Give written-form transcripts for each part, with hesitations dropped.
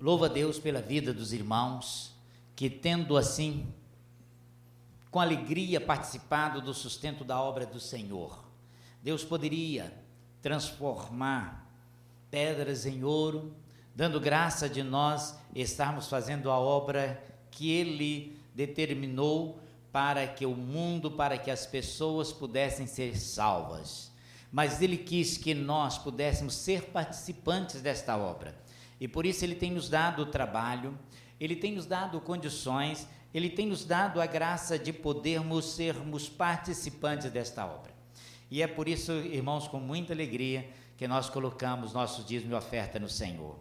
Louvo a Deus pela vida dos irmãos que, tendo assim, com alegria, participado do sustento da obra do Senhor. Deus poderia transformar pedras em ouro, dando graça de nós estarmos fazendo a obra que Ele determinou para que o mundo, para que as pessoas pudessem ser salvas. Mas Ele quis que nós pudéssemos ser participantes desta obra. E por isso Ele tem nos dado o trabalho, Ele tem nos dado condições, Ele tem nos dado a graça de podermos sermos participantes desta obra. E é por isso, irmãos, com muita alegria, que nós colocamos nosso dízimo e oferta no Senhor.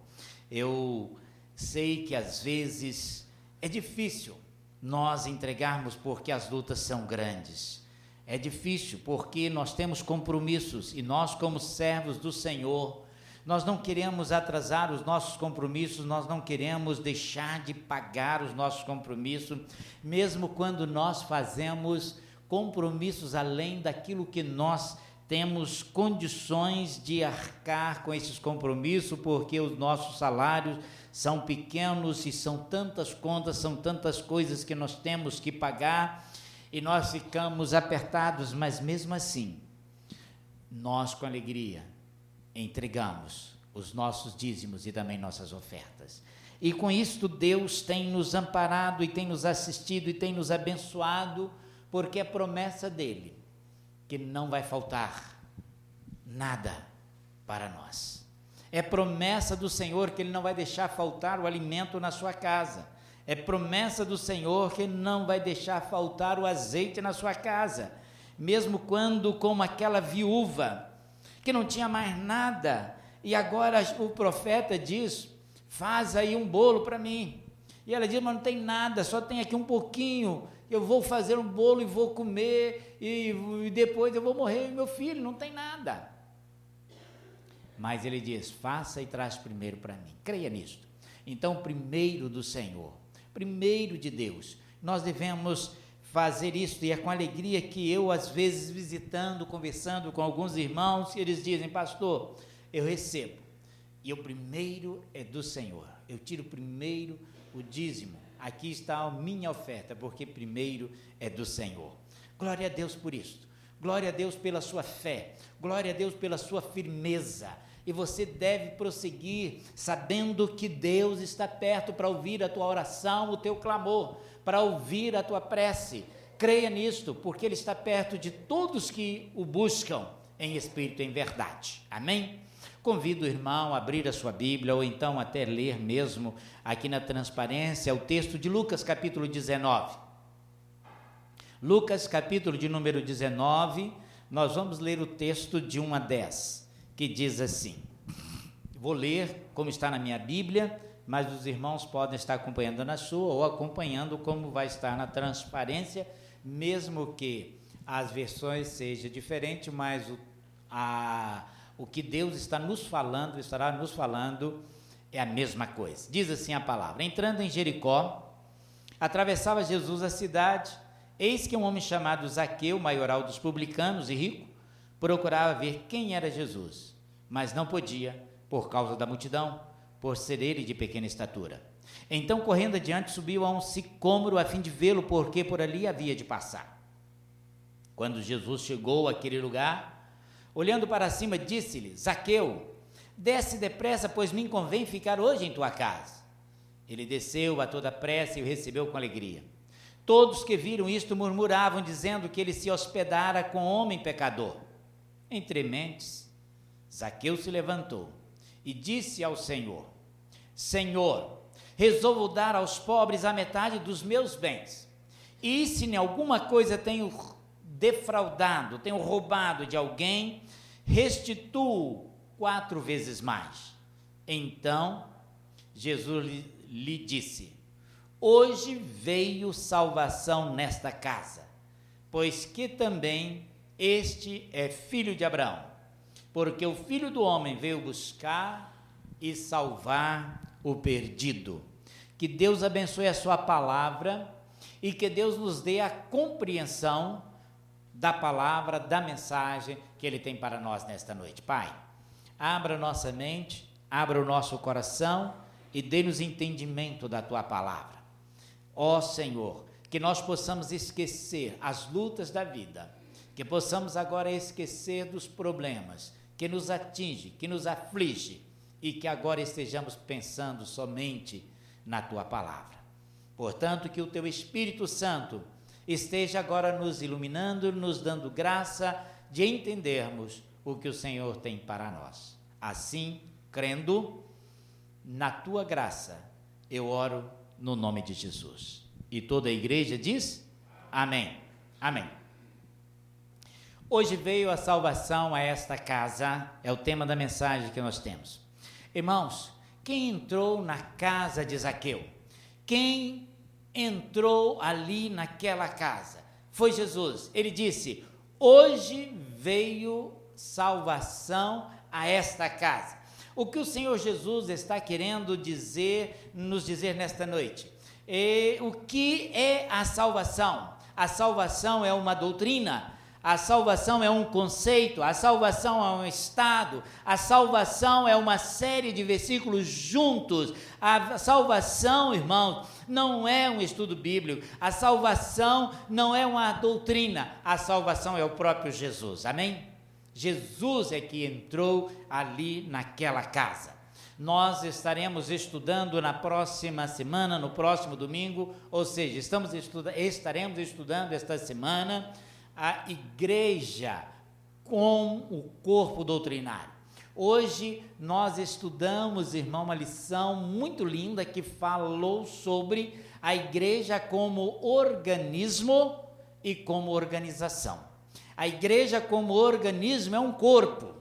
Eu sei que às vezes é difícil nós entregarmos porque as lutas são grandes. É difícil porque nós temos compromissos e nós, como servos do Senhor, nós não queremos atrasar os nossos compromissos, nós não queremos deixar de pagar os nossos compromissos, mesmo quando nós fazemos compromissos além daquilo que nós temos condições de arcar com esses compromissos, porque os nossos salários são pequenos e são tantas contas, são tantas coisas que nós temos que pagar e nós ficamos apertados, mas mesmo assim, nós com alegria entregamos os nossos dízimos e também nossas ofertas. E com isto Deus tem nos amparado e tem nos assistido e tem nos abençoado, porque é promessa dele que não vai faltar nada para nós. É promessa do Senhor que Ele não vai deixar faltar o alimento na sua casa. É promessa do Senhor que Ele não vai deixar faltar o azeite na sua casa. Mesmo quando, como aquela viúva, que não tinha mais nada, e agora o profeta diz, faz aí um bolo para mim. E ela diz, mas não tem nada, só tem aqui um pouquinho, eu vou fazer um bolo e vou comer, e depois eu vou morrer, meu filho, não tem nada. Mas ele diz, faça e traz primeiro para mim, creia nisto. Então, primeiro do Senhor, primeiro de Deus, nós devemos fazer isso, e é com alegria que eu, às vezes, visitando, conversando com alguns irmãos, eles dizem, pastor, eu recebo, e o primeiro é do Senhor, eu tiro primeiro o dízimo, aqui está a minha oferta, porque primeiro é do Senhor. Glória a Deus por isso, glória a Deus pela sua fé, glória a Deus pela sua firmeza, e você deve prosseguir sabendo que Deus está perto para ouvir a tua oração, o teu clamor, para ouvir a tua prece. Creia nisto, porque Ele está perto de todos que o buscam em espírito e em verdade. Amém? Convido o irmão a abrir a sua Bíblia, ou então até ler mesmo aqui na transparência o texto de Lucas capítulo 19. Lucas capítulo de número 19, nós vamos ler o texto de 1 a 10, que diz assim, vou ler como está na minha Bíblia, mas os irmãos podem estar acompanhando na sua, ou acompanhando como vai estar na transparência, mesmo que as versões sejam diferentes, mas o que Deus está nos falando, estará nos falando, é a mesma coisa. Diz assim a palavra, entrando em Jericó, atravessava Jesus a cidade, eis que um homem chamado Zaqueu, maioral dos publicanos e rico, procurava ver quem era Jesus, mas não podia, por causa da multidão, por ser ele de pequena estatura. Então, correndo adiante, subiu a um sicômoro a fim de vê-lo, porque por ali havia de passar. Quando Jesus chegou àquele lugar, olhando para cima, disse-lhe, Zaqueu, desce depressa, pois me convém ficar hoje em tua casa. Ele desceu a toda pressa e o recebeu com alegria. Todos que viram isto murmuravam, dizendo que ele se hospedara com homem pecador. Entre mentes, Zaqueu se levantou e disse ao Senhor, Senhor, resolvo dar aos pobres a metade dos meus bens, e se em alguma coisa tenho defraudado, tenho roubado de alguém, restituo 4 vezes mais. Então, Jesus lhe disse, hoje veio salvação nesta casa, pois que também este é filho de Abraão, porque o Filho do Homem veio buscar e salvar o perdido. Que Deus abençoe a sua palavra e que Deus nos dê a compreensão da palavra, da mensagem que Ele tem para nós nesta noite. Pai, abra nossa mente, abra o nosso coração e dê-nos entendimento da tua palavra. Ó Senhor, que nós possamos esquecer as lutas da vida, que possamos agora esquecer dos problemas que nos atinge, que nos aflige, e que agora estejamos pensando somente na tua palavra. Portanto, que o teu Espírito Santo esteja agora nos iluminando, nos dando graça de entendermos o que o Senhor tem para nós. Assim, crendo na tua graça, eu oro no nome de Jesus. E toda a igreja diz: amém. Amém. Hoje veio a salvação a esta casa, é o tema da mensagem que nós temos. Irmãos, quem entrou na casa de Zaqueu? Quem entrou ali naquela casa? Foi Jesus. Ele disse: hoje veio salvação a esta casa. O que o Senhor Jesus está querendo nos dizer nesta noite? O que é a salvação? A salvação é uma doutrina, a salvação é um conceito, a salvação é um estado, a salvação é uma série de versículos juntos. A salvação, irmãos, não é um estudo bíblico, a salvação não é uma doutrina, a salvação é o próprio Jesus, amém? Jesus é que entrou ali naquela casa. Nós estaremos estudando na próxima semana, no próximo domingo, ou seja, estaremos estudando esta semana a igreja com o corpo doutrinário. Hoje nós estudamos, irmão, uma lição muito linda que falou sobre a igreja como organismo e como organização. A igreja como organismo é um corpo,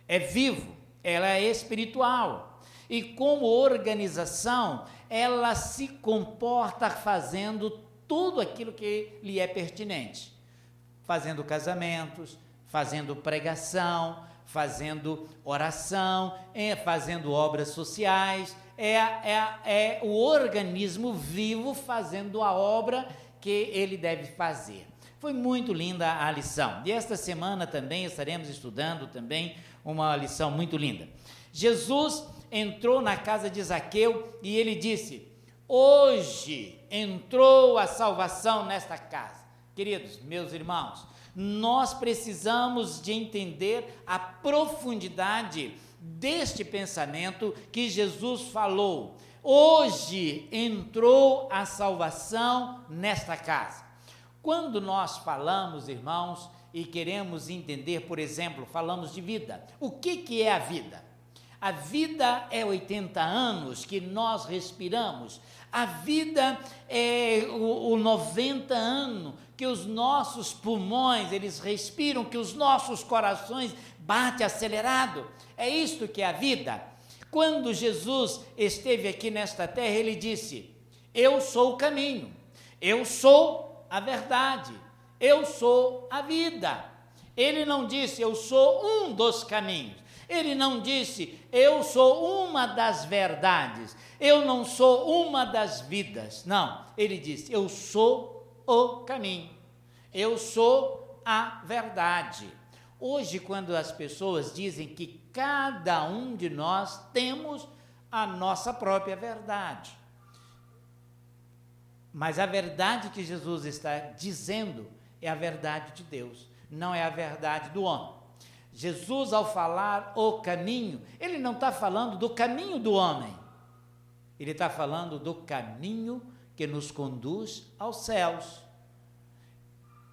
é vivo, ela é espiritual. E como organização, ela se comporta fazendo tudo aquilo que lhe é pertinente. Fazendo casamentos, fazendo pregação, fazendo oração, fazendo obras sociais. É o organismo vivo fazendo a obra que ele deve fazer. Foi muito linda a lição. E esta semana também estaremos estudando também uma lição muito linda. Jesus entrou na casa de Zaqueu e ele disse: hoje entrou a salvação nesta casa. Queridos, meus irmãos, nós precisamos de entender a profundidade deste pensamento que Jesus falou. Hoje entrou a salvação nesta casa. Quando nós falamos, irmãos, e queremos entender, por exemplo, falamos de vida. O que é a vida? A vida é 80 anos que nós respiramos. A vida é o 90 anos que os nossos pulmões, eles respiram, que os nossos corações batem acelerado. É isto que é a vida. Quando Jesus esteve aqui nesta terra, ele disse: eu sou o caminho, eu sou a verdade, eu sou a vida. Ele não disse: eu sou um dos caminhos. Ele não disse: eu sou uma das verdades, eu não sou uma das vidas. Não, ele disse: eu sou o caminho, eu sou a verdade. Hoje, quando as pessoas dizem que cada um de nós temos a nossa própria verdade, mas a verdade que Jesus está dizendo é a verdade de Deus, não é a verdade do homem. Jesus, ao falar o caminho, ele não está falando do caminho do homem, ele está falando do caminho que nos conduz aos céus.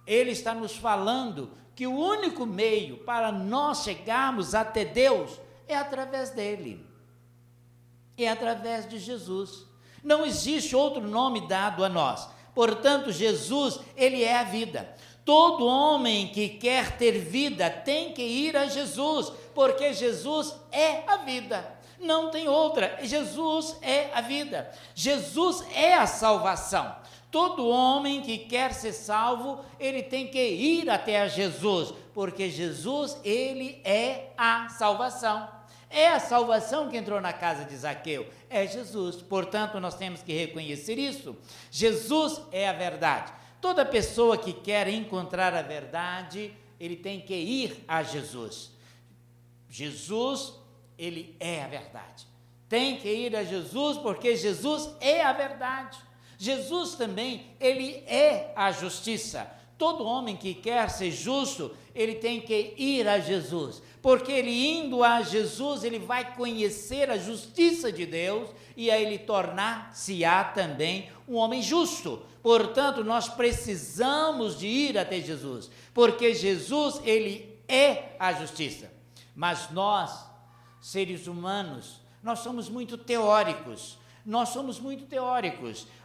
Ele está nos falando que o único meio para nós chegarmos até Deus é através dele, é através de Jesus. Não existe outro nome dado a nós. Portanto, Jesus, ele é a vida. Todo homem que quer ter vida tem que ir a Jesus, porque Jesus é a vida, não tem outra. Jesus é a vida, Jesus é a salvação. Todo homem que quer ser salvo, ele tem que ir até a Jesus, porque Jesus, ele é a salvação. É a salvação que entrou na casa de Zaqueu, é Jesus. Portanto, nós temos que reconhecer isso. Jesus é a verdade. Toda pessoa que quer encontrar a verdade, ele tem que ir a Jesus. Jesus, ele é a verdade. tem que ir a Jesus, porque Jesus é a verdade. Jesus também, ele é a justiça. Todo homem que quer ser justo, ele tem que ir a Jesus, porque ele indo a Jesus, ele vai conhecer a justiça de Deus e a ele tornar-se-á também um homem justo. Portanto, nós precisamos de ir até Jesus, porque Jesus, ele é a justiça. Mas nós, seres humanos, nós somos muito teóricos.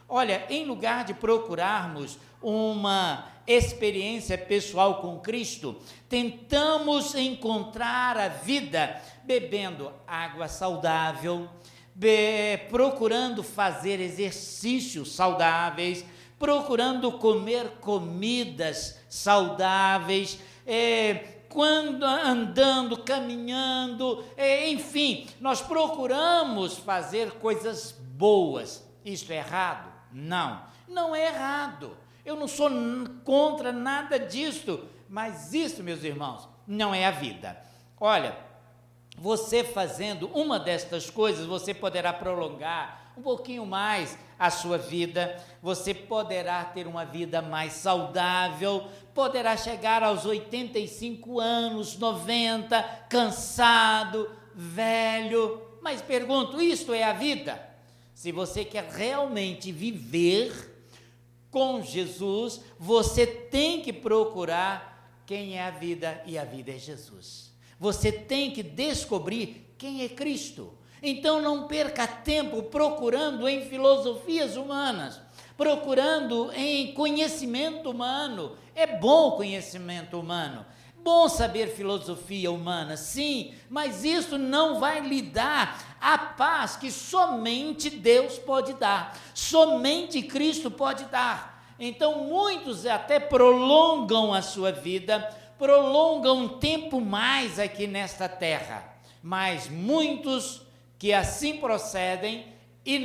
Olha, em lugar de procurarmos uma experiência pessoal com Cristo, tentamos encontrar a vida bebendo água saudável, procurando fazer exercícios saudáveis, procurando comer comidas saudáveis, quando andando, caminhando, enfim, nós procuramos fazer coisas boas. Isto é errado? Não, não é errado. Eu não sou contra nada disto, mas isso, meus irmãos, não é a vida. Olha, você fazendo uma destas coisas, você poderá prolongar um pouquinho mais a sua vida, você poderá ter uma vida mais saudável, poderá chegar aos 85 anos, 90, cansado, velho, mas pergunto, isto é a vida? Se você quer realmente viver com Jesus, você tem que procurar quem é a vida, e a vida é Jesus. Você tem que descobrir quem é Cristo. Então não perca tempo procurando em filosofias humanas, procurando em conhecimento humano. É bom conhecimento humano, bom saber filosofia humana, sim, mas isso não vai lhe dar a paz que somente Deus pode dar, somente Cristo pode dar. Então muitos até prolongam a sua vida, prolongam um tempo mais aqui nesta terra, mas muitos que assim procedem e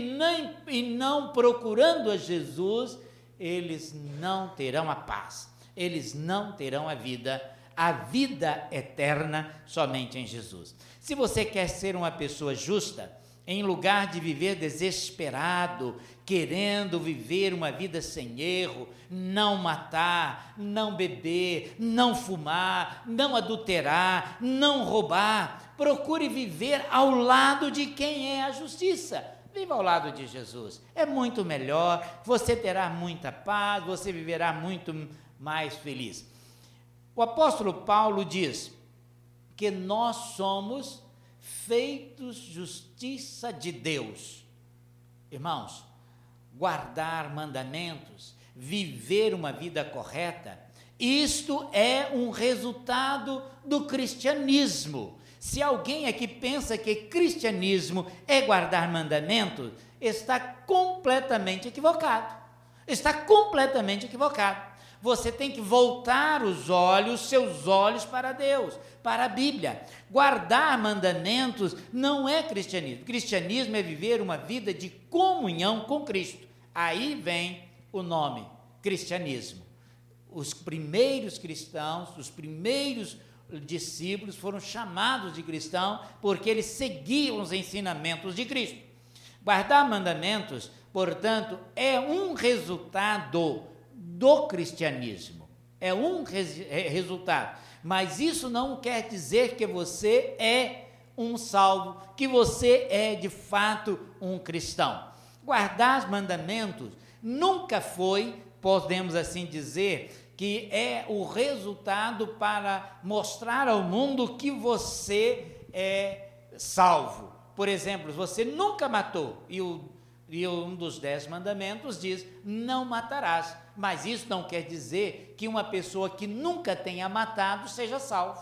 não procurando a Jesus, eles não terão a paz, eles não terão a vida eterna somente em Jesus. Se você quer ser uma pessoa justa, em lugar de viver desesperado, querendo viver uma vida sem erro, não matar, não beber, não fumar, não adulterar, não roubar, procure viver ao lado de quem é a justiça. Viva ao lado de Jesus, é muito melhor, você terá muita paz, você viverá muito mais feliz. O apóstolo Paulo diz que nós somos feitos justiça de Deus. Irmãos, guardar mandamentos, viver uma vida correta, isto é um resultado do cristianismo. Se alguém aqui pensa que cristianismo é guardar mandamentos, está completamente equivocado. Está completamente equivocado. Você tem que voltar seus olhos para Deus, para a Bíblia. Guardar mandamentos não é cristianismo. Cristianismo é viver uma vida de comunhão com Cristo. Aí vem o nome, cristianismo. Os primeiros cristãos, os primeiros discípulos foram chamados de cristãos porque eles seguiam os ensinamentos de Cristo. Guardar mandamentos, portanto, é um resultado do cristianismo, é um resultado, mas isso não quer dizer que você é um salvo, que você é de fato um cristão. Guardar os mandamentos nunca foi, podemos assim dizer, que é o resultado para mostrar ao mundo que você é salvo. Por exemplo, você nunca matou, e um dos 10 mandamentos diz, não matarás. Mas isso não quer dizer que uma pessoa que nunca tenha matado seja salvo.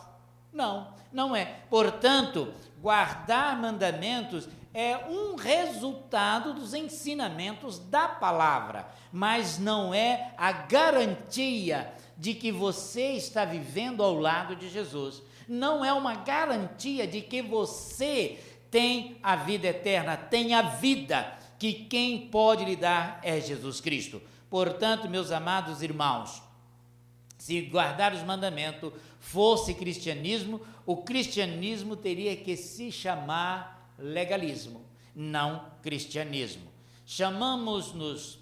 Não, não é. Portanto, guardar mandamentos é um resultado dos ensinamentos da palavra, mas não é a garantia de que você está vivendo ao lado de Jesus. Não é uma garantia de que você tem a vida eterna, tem a vida, que quem pode lhe dar é Jesus Cristo. Portanto, meus amados irmãos, se guardar os mandamentos fosse cristianismo, o cristianismo teria que se chamar legalismo. não cristianismo. Chamamos-nos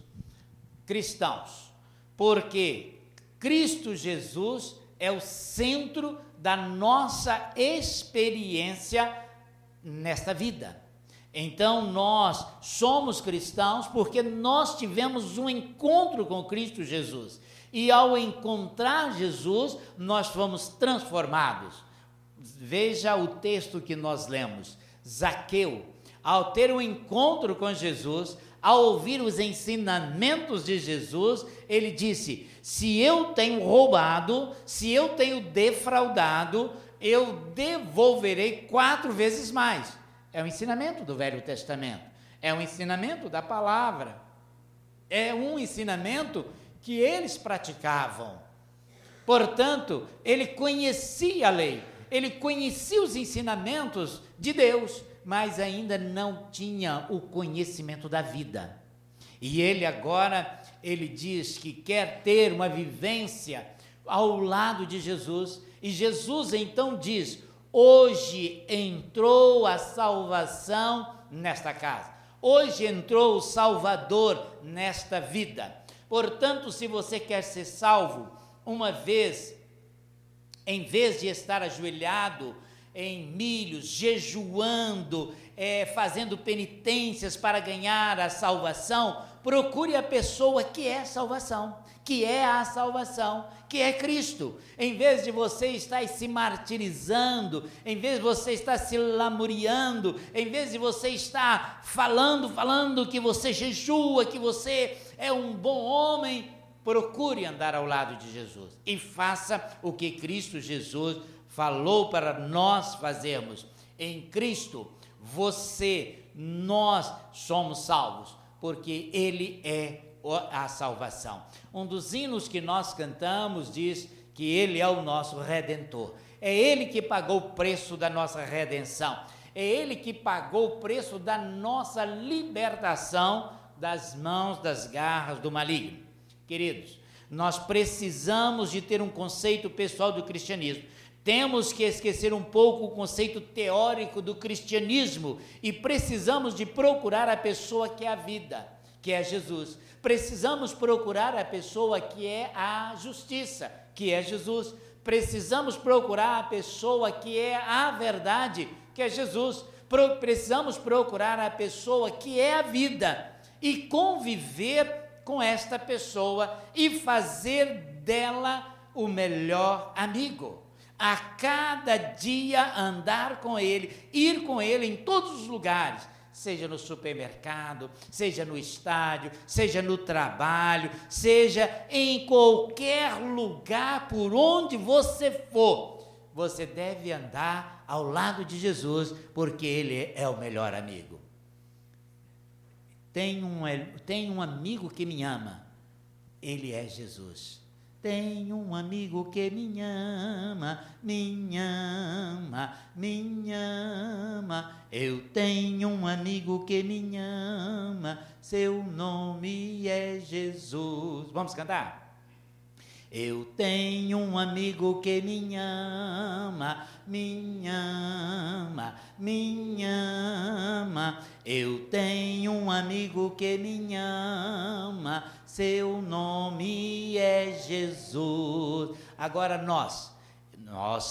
cristãos porque Cristo Jesus é o centro da nossa experiência nesta vida. Então nós somos cristãos porque nós tivemos um encontro com Cristo Jesus, e ao encontrar Jesus nós fomos transformados. Veja o texto que nós lemos. Zaqueu, ao ter um encontro com Jesus, ao ouvir os ensinamentos de Jesus, ele disse: se eu tenho roubado, se eu tenho defraudado, eu devolverei 4 vezes mais. É um ensinamento do Velho Testamento, é um ensinamento da palavra, é um ensinamento que eles praticavam. Portanto, ele conhecia a lei, ele conhecia os ensinamentos de Deus, mas ainda não tinha o conhecimento da vida. E ele agora, ele diz que quer ter uma vivência ao lado de Jesus, e Jesus então diz: hoje entrou a salvação nesta casa, hoje entrou o Salvador nesta vida. Portanto, se você quer ser salvo, uma vez, em vez de estar ajoelhado em milhos, jejuando, fazendo penitências para ganhar a salvação, procure a pessoa que é salvação, que é a salvação, que é Cristo. Em vez de você estar se martirizando, em vez de você estar se lamuriando, em vez de você estar falando que você jejua, que você é um bom homem, procure andar ao lado de Jesus e faça o que Cristo Jesus falou para nós fazermos. Em Cristo, nós somos salvos, porque Ele é a salvação. Um dos hinos que nós cantamos diz que Ele é o nosso Redentor. É Ele que pagou o preço da nossa redenção. É Ele que pagou o preço da nossa libertação das mãos, das garras do maligno. Queridos, nós precisamos de ter um conceito pessoal do cristianismo. Temos que esquecer um pouco o conceito teórico do cristianismo e precisamos de procurar a pessoa que é a vida, que é Jesus. Precisamos procurar a pessoa que é a justiça, que é Jesus. Precisamos procurar a pessoa que é a verdade, que é Jesus. Precisamos procurar a pessoa que é a vida e conviver com esta pessoa e fazer dela o melhor amigo. A cada dia andar com ele, ir com ele em todos os lugares, seja no supermercado, seja no estádio, seja no trabalho, seja em qualquer lugar por onde você for, você deve andar ao lado de Jesus, porque ele é o melhor amigo. Tem um amigo que me ama, ele é Jesus. Tem um amigo que me ama, me ama, me ama. Eu tenho um amigo que me ama, seu nome é Jesus. Vamos cantar? Eu tenho um amigo que me ama, me ama, me ama. Eu tenho um amigo que me ama, seu nome é Jesus. Agora nós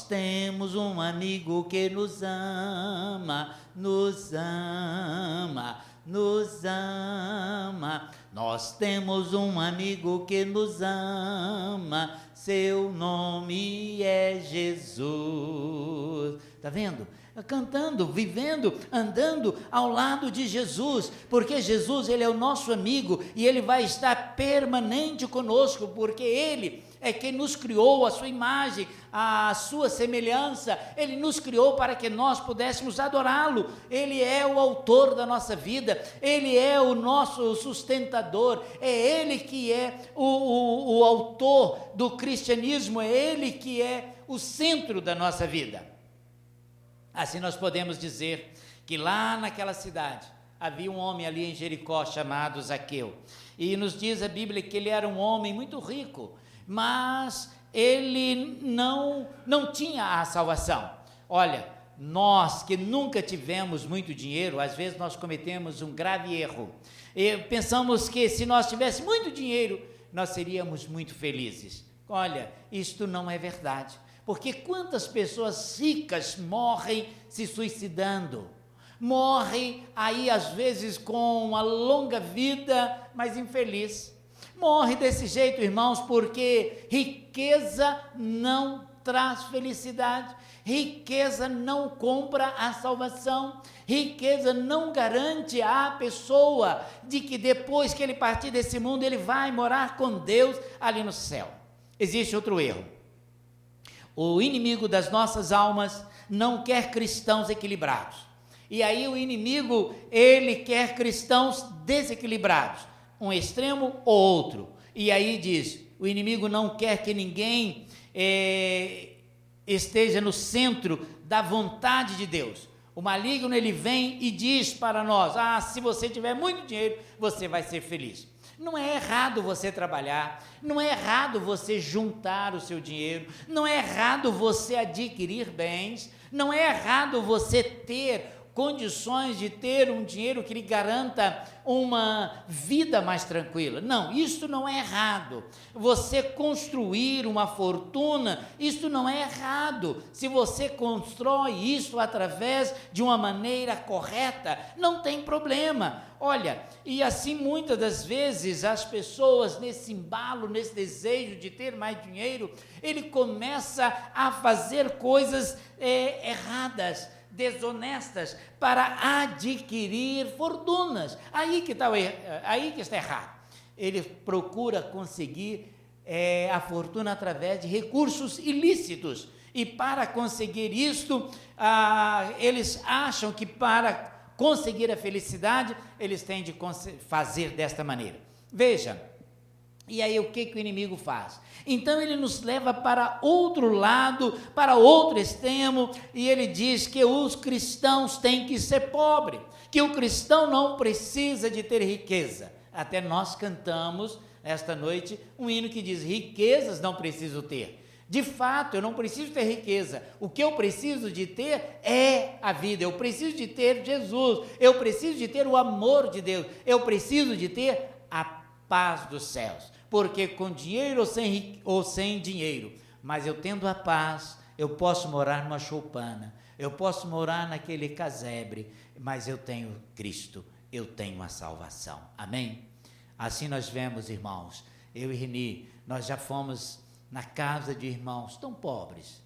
temos um amigo que nos ama, nos ama, nos ama. Nós temos um amigo que nos ama, seu nome é Jesus. Está vendo? Cantando, vivendo, andando ao lado de Jesus, porque Jesus, ele é o nosso amigo e ele vai estar permanente conosco, porque ele é quem nos criou, a sua imagem, a sua semelhança. Ele nos criou para que nós pudéssemos adorá-lo. Ele é o autor da nossa vida, ele é o nosso sustentador, é ele que é o autor do cristianismo, é ele que é o centro da nossa vida. Assim nós podemos dizer que lá naquela cidade havia um homem ali em Jericó chamado Zaqueu, e nos diz a Bíblia que ele era um homem muito rico, mas ele não tinha a salvação. Olha, nós que nunca tivemos muito dinheiro, às vezes nós cometemos um grave erro. E pensamos que se nós tivéssemos muito dinheiro, nós seríamos muito felizes. Olha, isto não é verdade. Porque quantas pessoas ricas morrem se suicidando? Morrem aí às vezes com uma longa vida, mas infeliz. Morre desse jeito, irmãos, porque riqueza não traz felicidade, riqueza não compra a salvação, riqueza não garante à pessoa de que depois que ele partir desse mundo, ele vai morar com Deus ali no céu. Existe outro erro. O inimigo das nossas almas não quer cristãos equilibrados. E aí o inimigo, ele quer cristãos desequilibrados, um extremo ou outro. E aí diz, o inimigo não quer que ninguém esteja no centro da vontade de Deus. O maligno, ele vem e diz para nós, se você tiver muito dinheiro, você vai ser feliz. Não é errado você trabalhar, não é errado você juntar o seu dinheiro, não é errado você adquirir bens, não é errado você ter condições de ter um dinheiro que lhe garanta uma vida mais tranquila. Não, isso não é errado. Você construir uma fortuna, isso não é errado. Se você constrói isso através de uma maneira correta, não tem problema. Olha, e assim muitas das vezes as pessoas nesse embalo, nesse desejo de ter mais dinheiro, ele começa a fazer coisas erradas, desonestas, para adquirir fortunas. Aí que está errado. Ele procura conseguir a fortuna através de recursos ilícitos, e para conseguir isto, eles acham que para conseguir a felicidade, eles têm de fazer desta maneira. Veja, e aí o que o inimigo faz? Então ele nos leva para outro lado, para outro extremo, e ele diz que os cristãos têm que ser pobres, que o cristão não precisa de ter riqueza. Até nós cantamos esta noite um hino que diz, riquezas não preciso ter. De fato, eu não preciso ter riqueza, o que eu preciso de ter é a vida, eu preciso de ter Jesus, eu preciso de ter o amor de Deus, eu preciso de ter a paz dos céus, porque com dinheiro ou sem dinheiro, mas eu tendo a paz, eu posso morar numa choupana, eu posso morar naquele casebre, mas eu tenho Cristo, eu tenho a salvação, amém? Assim nós vemos, irmãos, eu e Reni, nós já fomos na casa de irmãos tão pobres,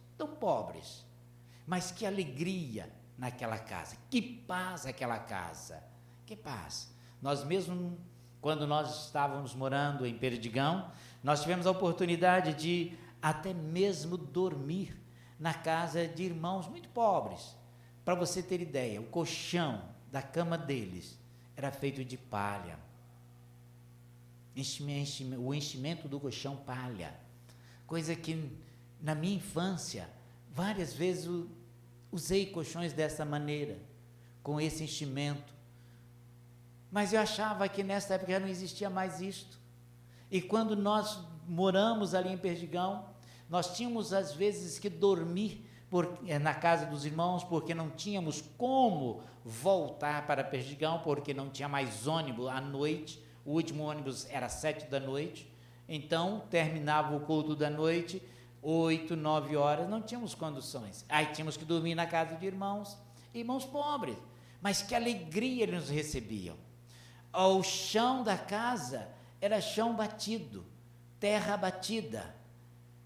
mas que alegria naquela casa, que paz aquela casa, que paz. Nós mesmo, quando nós estávamos morando em Perdigão, nós tivemos a oportunidade de até mesmo dormir na casa de irmãos muito pobres. Para você ter ideia, o colchão da cama deles era feito de palha, o enchimento do colchão palha, coisa que na minha infância, várias vezes usei colchões dessa maneira, com esse enchimento, mas eu achava que nessa época já não existia mais isto, e quando nós moramos ali em Perdigão, nós tínhamos às vezes que dormir na casa dos irmãos, porque não tínhamos como voltar para Perdigão, porque não tinha mais ônibus à noite, o último ônibus era 7h, então terminava o culto da noite, 8, 9 horas, não tínhamos condições, aí tínhamos que dormir na casa de irmãos pobres, mas que alegria eles nos recebiam. O chão da casa era chão batido, terra batida,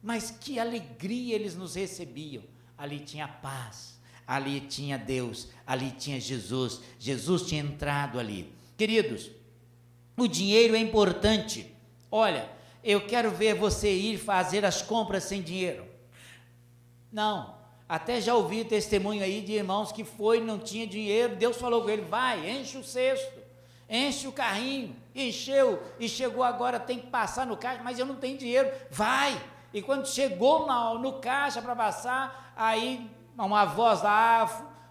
mas que alegria eles nos recebiam. Ali tinha paz, ali tinha Deus, ali tinha Jesus, Jesus tinha entrado ali. Queridos, o dinheiro é importante. Olha, eu quero ver você ir fazer as compras sem dinheiro. Não, até já ouvi testemunho aí de irmãos que não tinha dinheiro, Deus falou com ele, vai, enche o cesto, enche o carrinho, encheu, e chegou agora, tem que passar no caixa, mas eu não tenho dinheiro, vai. E quando chegou no caixa para passar, aí uma voz lá,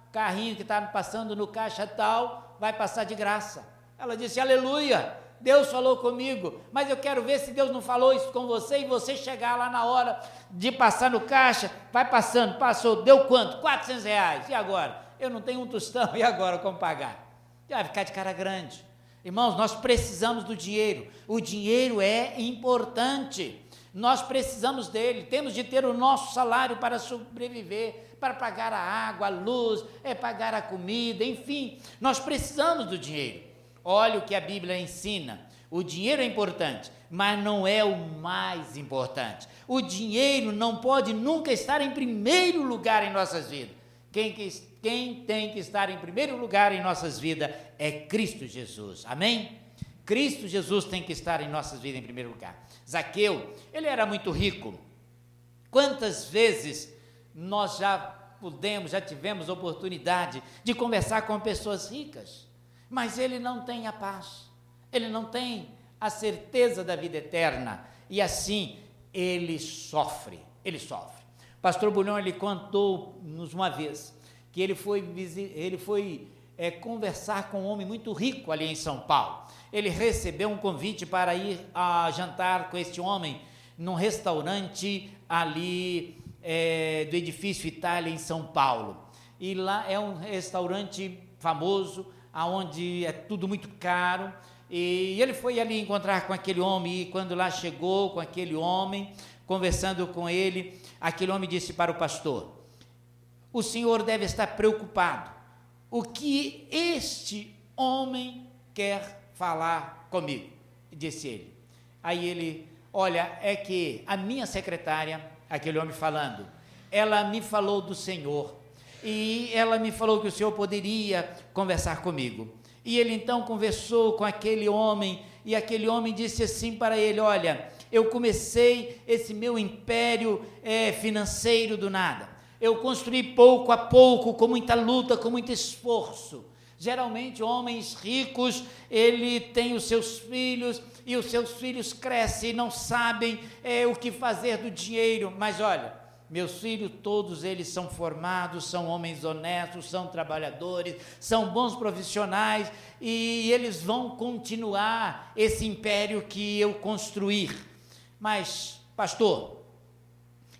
o carrinho que está passando no caixa tal, vai passar de graça. Ela disse, aleluia, Deus falou comigo, mas eu quero ver se Deus não falou isso com você, e você chegar lá na hora de passar no caixa, vai passando, passou, deu quanto? R$400, e agora? Eu não tenho um tostão, e agora como pagar? Vai ficar de cara grande. Irmãos, nós precisamos do dinheiro, o dinheiro é importante, nós precisamos dele, temos de ter o nosso salário para sobreviver, para pagar a água, a luz, pagar a comida, enfim, nós precisamos do dinheiro. Olha o que a Bíblia ensina, o dinheiro é importante, mas não é o mais importante. O dinheiro não pode nunca estar em primeiro lugar em nossas vidas. Quem tem que estar em primeiro lugar em nossas vidas é Cristo Jesus, amém? Cristo Jesus tem que estar em nossas vidas em primeiro lugar. Zaqueu, ele era muito rico. Quantas vezes nós já tivemos oportunidade de conversar com pessoas ricas, mas ele não tem a paz, ele não tem a certeza da vida eterna, e assim ele sofre. Pastor Bulhão, ele contou-nos uma vez que ele foi conversar com um homem muito rico ali em São Paulo. Ele recebeu um convite para ir a jantar com este homem num restaurante ali do edifício Itália em São Paulo, e lá é um restaurante famoso, onde é tudo muito caro, e ele foi ali encontrar com aquele homem, e quando lá chegou com aquele homem, conversando com ele, aquele homem disse para o pastor: o senhor deve estar preocupado, o que este homem quer falar comigo? Disse ele. Aí ele: olha, é que a minha secretária, aquele homem falando, ela me falou do senhor, e ela me falou que o senhor poderia conversar comigo. E ele então conversou com aquele homem, e aquele homem disse assim para ele: olha, eu comecei esse meu império financeiro do nada, eu construí pouco a pouco, com muita luta, com muito esforço. Geralmente homens ricos, ele tem os seus filhos, e os seus filhos crescem e não sabem o que fazer do dinheiro, mas olha, meus filhos, todos eles são formados, são homens honestos, são trabalhadores, são bons profissionais, e eles vão continuar esse império que eu construir. Mas, pastor,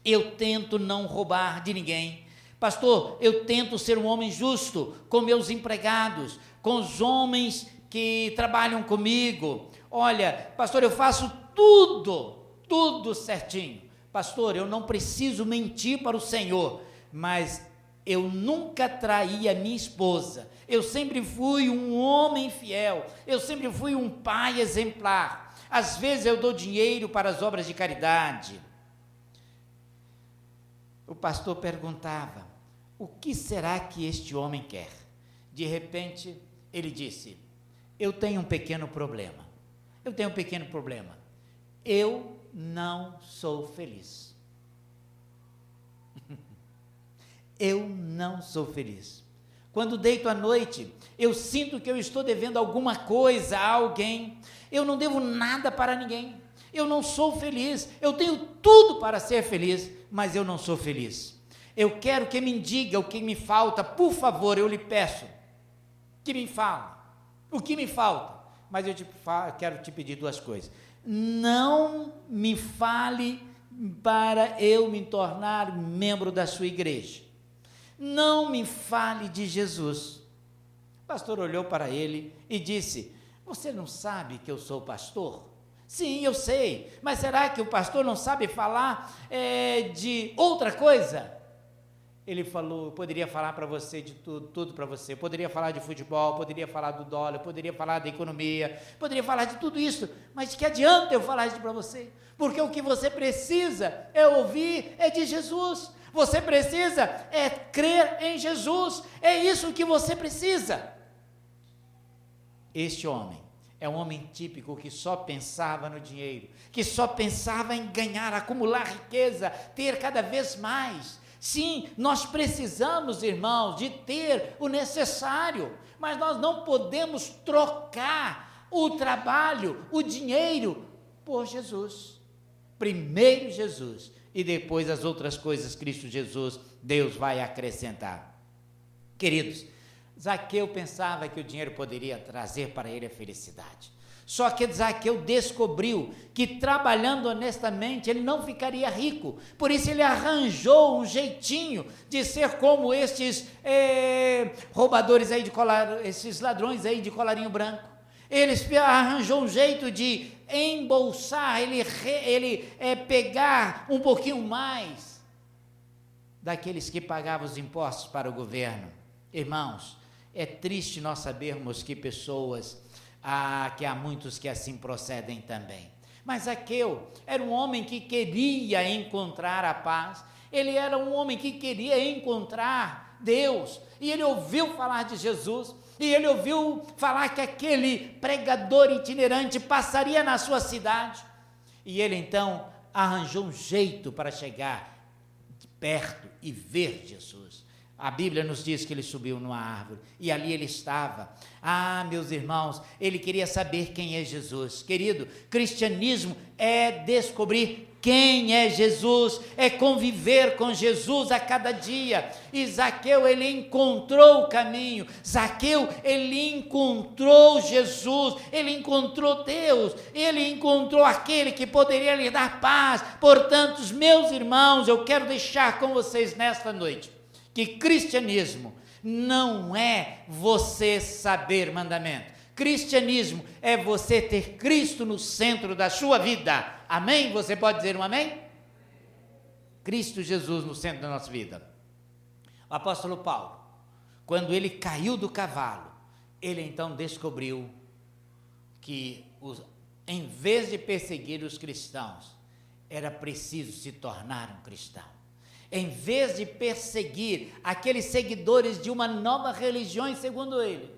eu tento não roubar de ninguém. Pastor, eu tento ser um homem justo com meus empregados, com os homens que trabalham comigo. Olha, pastor, eu faço tudo certinho. Pastor, eu não preciso mentir para o Senhor, mas eu nunca traí a minha esposa, eu sempre fui um homem fiel, eu sempre fui um pai exemplar, às vezes eu dou dinheiro para as obras de caridade. O pastor perguntava: o que será que este homem quer? De repente, ele disse: eu tenho um pequeno problema, eu não sou feliz. Eu não sou feliz. Quando deito à noite, eu sinto que eu estou devendo alguma coisa a alguém. Eu não devo nada para ninguém. Eu não sou feliz. Eu tenho tudo para ser feliz, mas eu não sou feliz. Eu quero que me diga o que me falta, por favor, eu lhe peço. Que me fala. O que me falta? Mas eu quero te pedir duas coisas. Não me fale para eu me tornar membro da sua igreja. Não me fale de Jesus. O pastor olhou para ele e disse: você não sabe que eu sou pastor? Sim, eu sei, mas será que o pastor não sabe falar de outra coisa? Ele falou: eu poderia falar para você de tudo para você, eu poderia falar de futebol, poderia falar do dólar, poderia falar da economia, poderia falar de tudo isso, mas de que adianta eu falar isso para você? Porque o que você precisa ouvir de Jesus, você precisa crer em Jesus, é isso que você precisa. Este homem é um homem típico que só pensava no dinheiro, que só pensava em ganhar, acumular riqueza, ter cada vez mais. Sim, nós precisamos, irmãos, de ter o necessário, mas nós não podemos trocar o trabalho, o dinheiro, por Jesus. Primeiro Jesus, e depois as outras coisas, Cristo Jesus, Deus vai acrescentar. Queridos, Zaqueu pensava que o dinheiro poderia trazer para ele a felicidade. Só que Zaqueu descobriu que trabalhando honestamente ele não ficaria rico. Por isso ele arranjou um jeitinho de ser como estes roubadores aí de colar, esses ladrões aí de colarinho branco. Ele arranjou um jeito de embolsar, ele pegar um pouquinho mais daqueles que pagavam os impostos para o governo. Irmãos, é triste nós sabermos que que há muitos que assim procedem também. Mas Zaqueu era um homem que queria encontrar a paz, ele era um homem que queria encontrar Deus, e ele ouviu falar de Jesus, e ele ouviu falar que aquele pregador itinerante passaria na sua cidade, e ele então arranjou um jeito para chegar de perto e ver Jesus. A Bíblia nos diz que ele subiu numa árvore, e ali ele estava. Meus irmãos, ele queria saber quem é Jesus. Querido, cristianismo é descobrir quem é Jesus, é conviver com Jesus a cada dia. E Zaqueu, ele encontrou o caminho. Zaqueu, ele encontrou Jesus, ele encontrou Deus, ele encontrou aquele que poderia lhe dar paz. Portanto, meus irmãos, eu quero deixar com vocês nesta noite que cristianismo não é você saber mandamento. Cristianismo é você ter Cristo no centro da sua vida. Amém? Você pode dizer um amém? Cristo Jesus no centro da nossa vida. O apóstolo Paulo, quando ele caiu do cavalo, ele então descobriu que em vez de perseguir os cristãos, era preciso se tornar um cristão. Em vez de perseguir aqueles seguidores de uma nova religião, segundo ele,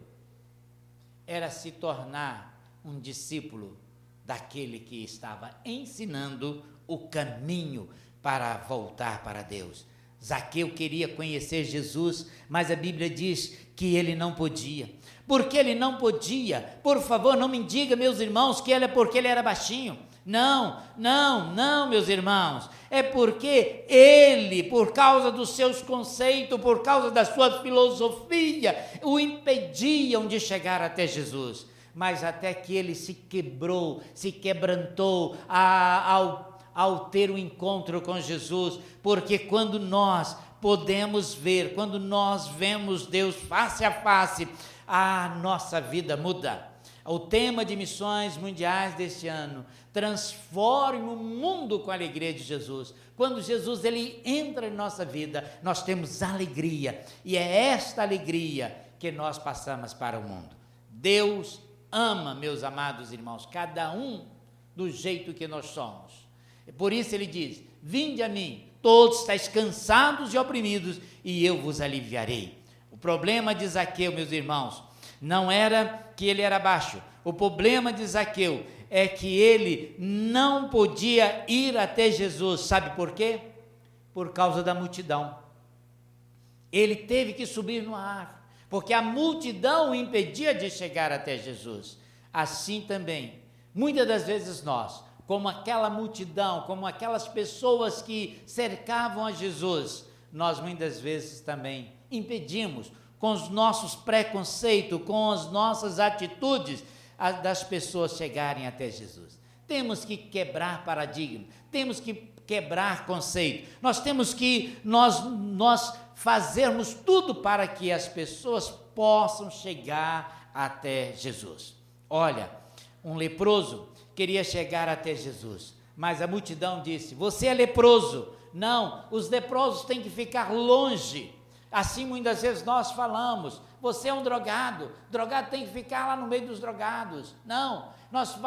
era se tornar um discípulo daquele que estava ensinando o caminho para voltar para Deus. Zaqueu queria conhecer Jesus, mas a Bíblia diz que ele não podia. Por que ele não podia? Por favor, não me diga, meus irmãos, que porque ele era baixinho. Não, meus irmãos, é porque ele, por causa dos seus conceitos, por causa da sua filosofia, o impediam de chegar até Jesus. Mas até que ele se quebrantou ao ter um encontro com Jesus, porque quando nós podemos ver, quando nós vemos Deus face a face, a nossa vida muda. O tema de missões mundiais deste ano: transforme o mundo com a alegria de Jesus. Quando Jesus ele entra em nossa vida, nós temos alegria, e é esta alegria que nós passamos para o mundo. Deus ama, meus amados irmãos, cada um do jeito que nós somos. Por isso ele diz: vinde a mim, todos estáis cansados e oprimidos, e eu vos aliviarei. O problema de Zaqueu, meus irmãos, não era que ele era baixo. O problema de Zaqueu é que ele não podia ir até Jesus. Sabe por quê? Por causa da multidão. Ele teve que subir no ar, porque a multidão o impedia de chegar até Jesus. Assim também, muitas das vezes nós, como aquela multidão, como aquelas pessoas que cercavam a Jesus, nós muitas vezes também impedimos, com os nossos preconceitos, com as nossas atitudes, das pessoas chegarem até Jesus. Temos que quebrar paradigma, temos que quebrar conceito, nós temos que nós fazermos tudo para que as pessoas possam chegar até Jesus. Olha, um leproso queria chegar até Jesus, mas a multidão disse: você é leproso. Não, os leprosos têm que ficar longe. Assim muitas vezes nós falamos: você é um drogado tem que ficar lá no meio dos drogados. Não, nós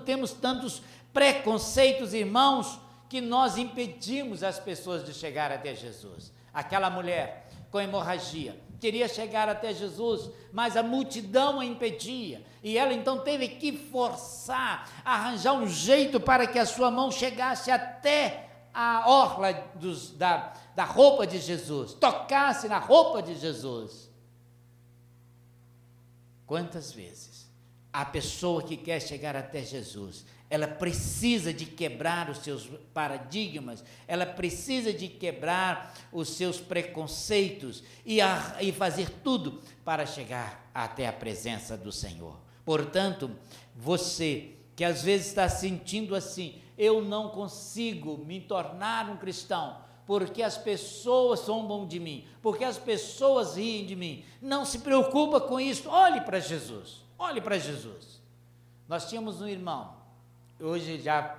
temos tantos preconceitos, irmãos, que nós impedimos as pessoas de chegar até Jesus. Aquela mulher com hemorragia queria chegar até Jesus, mas a multidão a impedia, e ela então teve que forçar, arranjar um jeito para que a sua mão chegasse até a orla da roupa de Jesus, tocasse na roupa de Jesus. Quantas vezes A pessoa que quer chegar até Jesus, ela precisa de quebrar os seus paradigmas, ela precisa de quebrar os seus preconceitos e fazer tudo para chegar até a presença do Senhor. Portanto, você que às vezes está sentindo assim, eu não consigo me tornar um cristão, porque as pessoas zombam de mim, porque as pessoas riem de mim, não se preocupa com isso, olhe para Jesus. Olhe para Jesus. Nós tínhamos um irmão, hoje já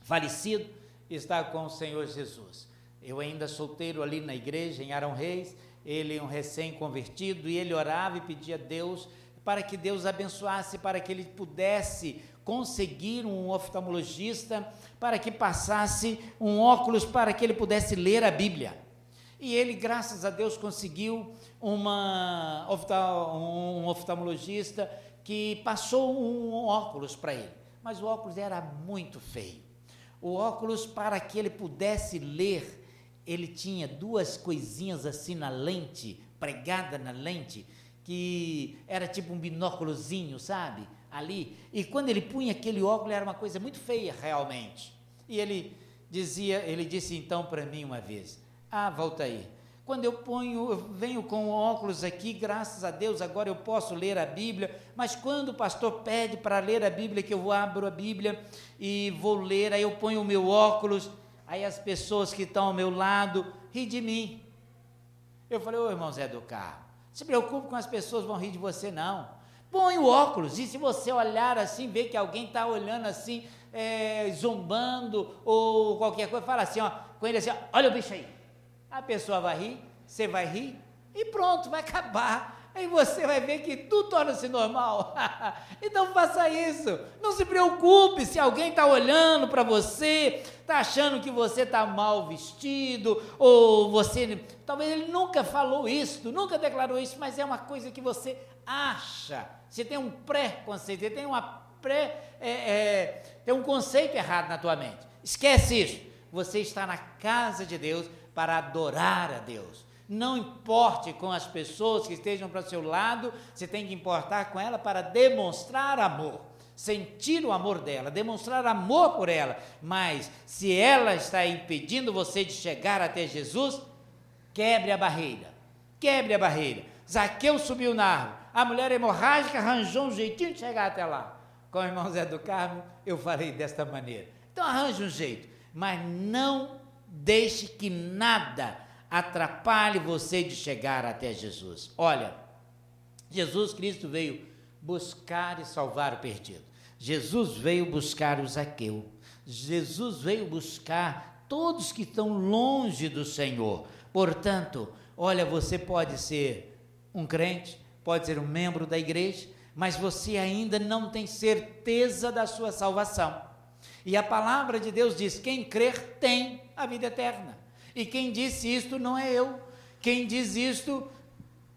falecido, está com o Senhor Jesus. Eu ainda solteiro ali na igreja, em Arão Reis, ele um recém-convertido, e ele orava e pedia a Deus, para que Deus abençoasse, para que ele pudesse conseguir um oftalmologista, para que passasse um óculos, para que ele pudesse ler a Bíblia. E ele, graças a Deus, conseguiu um oftalmologista que passou um óculos para ele, mas o óculos era muito feio. O óculos, para que ele pudesse ler, ele tinha duas coisinhas assim na lente, pregada na lente, que era tipo um binóculozinho, sabe, ali, e quando ele punha aquele óculos, era uma coisa muito feia, realmente. E ele disse então para mim uma vez, volta aí, quando eu venho com o óculos aqui, graças a Deus, agora eu posso ler a Bíblia, mas quando o pastor pede para ler a Bíblia, que eu abro a Bíblia e vou ler, aí eu ponho o meu óculos, aí as pessoas que estão ao meu lado riem de mim. Eu falei, ô irmão Zé do Carmo, se preocupe com as pessoas vão rir de você não, põe o óculos, e se você olhar assim, ver que alguém está olhando assim, zombando, ou qualquer coisa, fala assim, ó, com ele assim, ó, olha o bicho aí. A pessoa vai rir, você vai rir, e pronto, vai acabar. Aí você vai ver que tudo torna-se normal. Então faça isso. Não se preocupe se alguém está olhando para você, está achando que você está mal vestido, ou você... Talvez ele nunca falou isso, nunca declarou isso, mas é uma coisa que você acha. Você tem um pré-conceito, você tem tem um conceito errado na tua mente. Esquece isso. Você está na casa de Deus para adorar a Deus. Não importe com as pessoas que estejam para o seu lado, você tem que importar com ela para demonstrar amor, sentir o amor dela, demonstrar amor por ela, mas se ela está impedindo você de chegar até Jesus, quebre a barreira, Zaqueu subiu na árvore, a mulher hemorrágica arranjou um jeitinho de chegar até lá. Com o irmão Zé do Carmo, eu falei desta maneira, então arranje um jeito, mas não deixe que nada atrapalhe você de chegar até Jesus. Olha, Jesus Cristo veio buscar e salvar o perdido. Jesus veio buscar o Zaqueu. Jesus veio buscar todos que estão longe do Senhor. Portanto, olha, você pode ser um crente, pode ser um membro da igreja, mas você ainda não tem certeza da sua salvação. E a palavra de Deus diz, quem crer tem a vida eterna. E quem disse isto não é eu, quem diz isto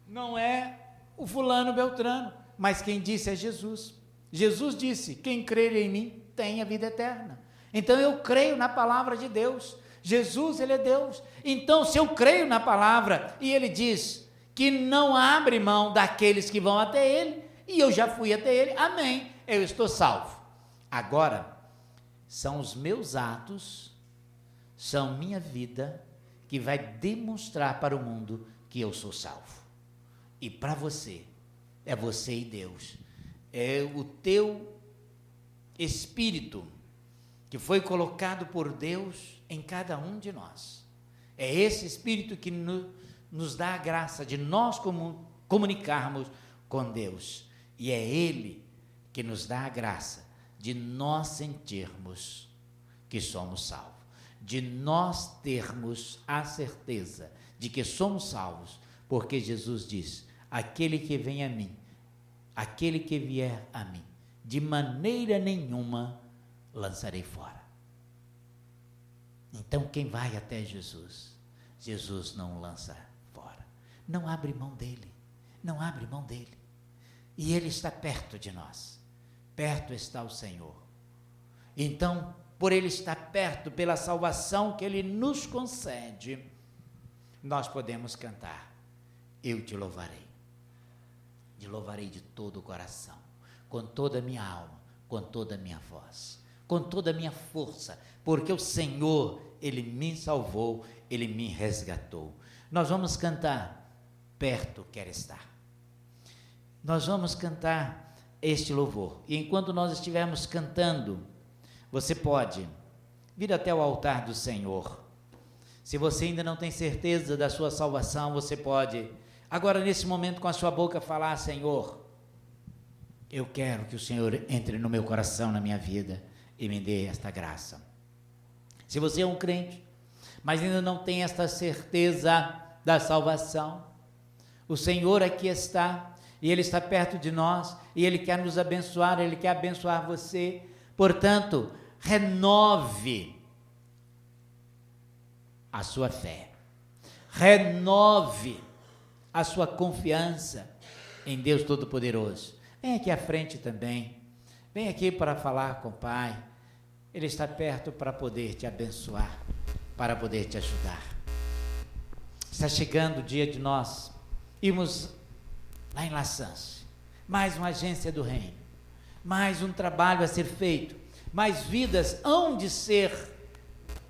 não é o fulano Beltrano, mas quem disse é Jesus. Jesus disse, quem crer em mim tem a vida eterna. Então eu creio na palavra de Deus, Jesus ele é Deus, então se eu creio na palavra, e ele diz que não abre mão daqueles que vão até ele, e eu já fui até ele, amém, eu estou salvo. Agora, são os meus atos, são minha vida, que vai demonstrar para o mundo que eu sou salvo. E para você, é você e Deus, é o teu espírito, que foi colocado por Deus em cada um de nós. É esse espírito que nos dá a graça de nós comunicarmos com Deus. E é Ele que nos dá a graça de nós sentirmos que somos salvos, de nós termos a certeza de que somos salvos, porque Jesus diz, aquele que vem a mim, aquele que vier a mim, de maneira nenhuma lançarei fora. Então quem vai até Jesus, Jesus não lança fora, não abre mão dele, e ele está perto de nós, perto está o Senhor. Então, por ele estar perto, pela salvação que ele nos concede, nós podemos cantar, eu te louvarei de todo o coração, com toda a minha alma, com toda a minha voz, com toda a minha força, porque o Senhor, Ele me salvou, Ele me resgatou. Nós vamos cantar, perto quero estar. Nós vamos cantar este louvor, e enquanto nós estivermos cantando, você pode vir até o altar do Senhor. Se você ainda não tem certeza da sua salvação, você pode, agora nesse momento, com a sua boca falar: Senhor, eu quero que o Senhor entre no meu coração, na minha vida, e me dê esta graça. Se você é um crente, mas ainda não tem esta certeza da salvação, o Senhor aqui está, e Ele está perto de nós, e Ele quer nos abençoar, Ele quer abençoar você. Portanto, renove a sua fé, renove a sua confiança em Deus Todo-Poderoso. Vem aqui à frente também, vem aqui para falar com o Pai. Ele está perto para poder te abençoar, para poder te ajudar. Está chegando o dia de nós irmos lá em Laçãs, mais uma agência do reino, mais um trabalho a ser feito, mais vidas hão de ser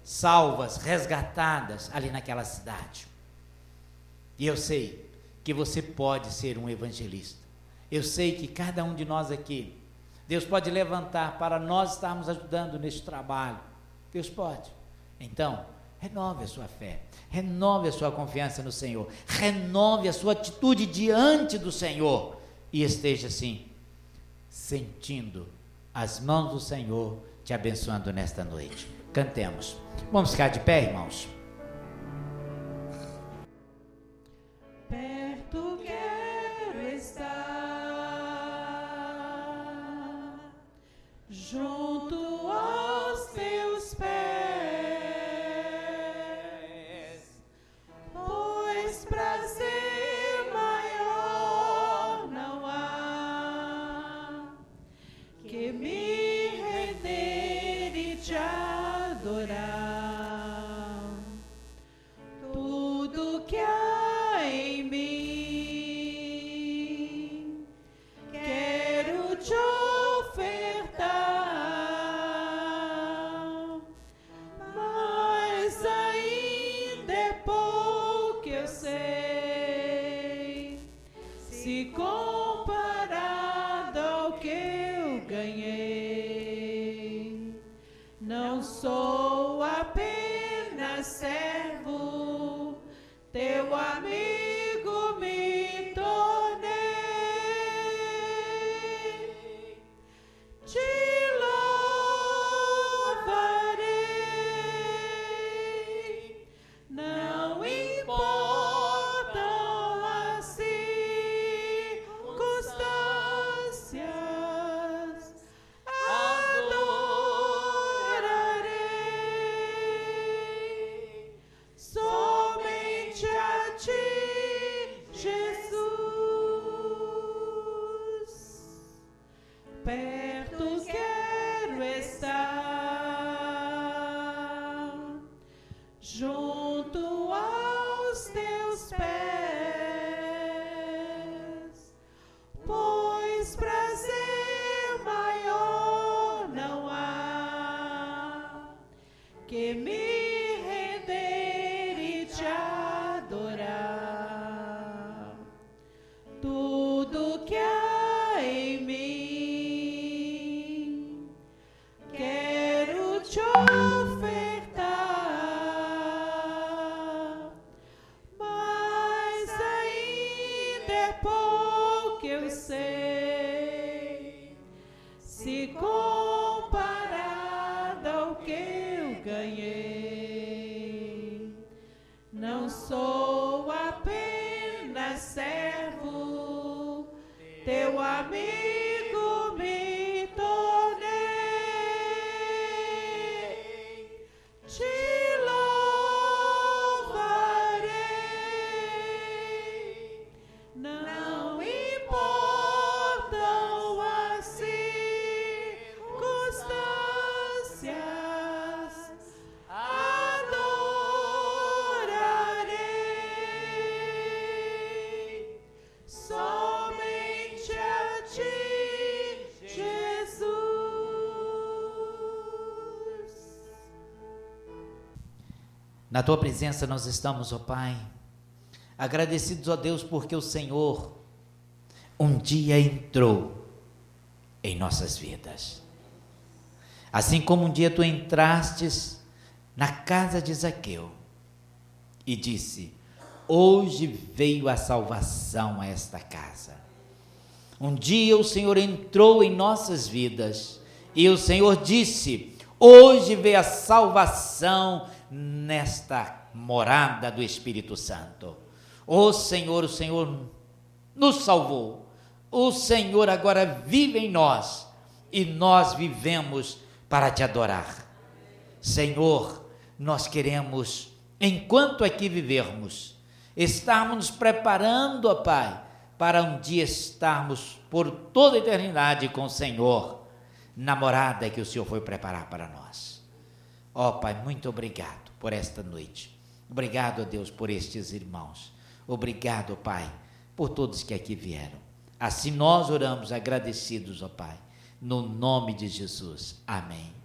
salvas, resgatadas ali naquela cidade. E eu sei que você pode ser um evangelista. Eu sei que cada um de nós aqui, Deus pode levantar para nós estarmos ajudando neste trabalho. Deus pode. Então, renove a sua fé, renove a sua confiança no Senhor, renove a sua atitude diante do Senhor e esteja assim, sentindo as mãos do Senhor te abençoando nesta noite. Cantemos. Vamos ficar de pé, irmãos? Perto quero estar, junto aos teus pés, pois prazer maior não há que me render e te adorar. Tudo que há em mim quero te ofertar, mas ainda é pouco, eu sei, se comparado ao que eu ganhei. Não sou apenas servo, teu amigo me tornei. Te louvarei, não importam as circunstâncias, adorarei somente a ti, Jesus. Perto quero estar, junto aos teus pés, pois prazer maior não há que me render e te adorar. Tudo que há em mim quero te ofertar, mas ainda é pouco, eu sei, se comparado ao que eu ganhei. Não sou apenas servo, teu amigo me tornei. Te louvarei, não importam as circunstâncias, adorarei somente a ti, Na tua presença nós estamos, ó Pai, agradecidos, ó Deus, porque o Senhor um dia entrou em nossas vidas. Assim como um dia tu entrastes na casa de Zaqueu e disse: hoje veio a salvação a esta casa. Um dia o Senhor entrou em nossas vidas e o Senhor disse: hoje veio a salvação nesta morada do Espírito Santo. O Senhor nos salvou. O Senhor agora vive em nós e nós vivemos para te adorar. Senhor, nós queremos, enquanto aqui vivermos, estarmos nos preparando, ó Pai, para um dia estarmos por toda a eternidade com o Senhor, na morada que o Senhor foi preparar para nós. Ó Pai, muito obrigado por esta noite. Obrigado, ó Deus, por estes irmãos. Obrigado, Pai, por todos que aqui vieram. Assim nós oramos agradecidos, ó Pai, no nome de Jesus. Amém.